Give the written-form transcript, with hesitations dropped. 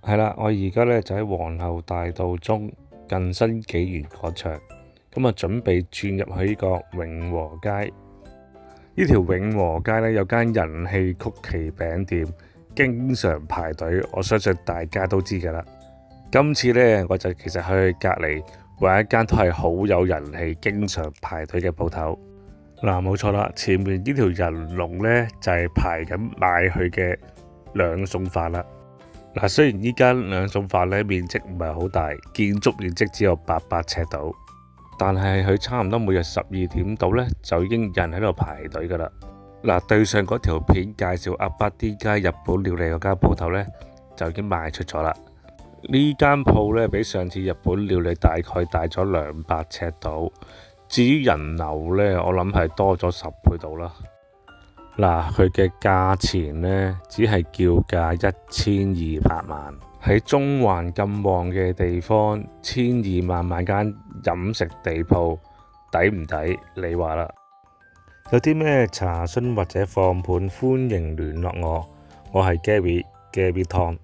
係啦，我而家咧就喺皇后大道中近新紀元廣場，咁啊準備轉入去呢個永和街。呢條永和街咧有間人氣曲奇餅店，經常排隊，我相信大家都知㗎啦。今次呢，我就其實去隔離揾一間都係好有人氣、經常排隊嘅鋪頭。嗱，冇錯啦，前面呢條人龍呢，就係排緊買佢嘅兩餸飯啦。嗱，雖然呢間兩餸飯呢面積唔係好大，建築面積只有800尺度，但係佢差唔多每日12點到呢，就已經有人喺度排隊㗎啦。嗱，對上嗰條片介紹阿巴啲街日本料理嗰間鋪頭呢，就已經賣出咗啦。呢間鋪呢，比上次日本料理大概大咗200尺度，至於人流呢，我諗係多咗10倍度啦。嗱，佢嘅價錢呢，只係叫價1200萬，喺中環咁旺嘅地方，1200萬買間飲食地鋪，抵唔抵？你話啦。有啲咩查詢或者放盤，歡迎聯絡我。我係 Gary Tom。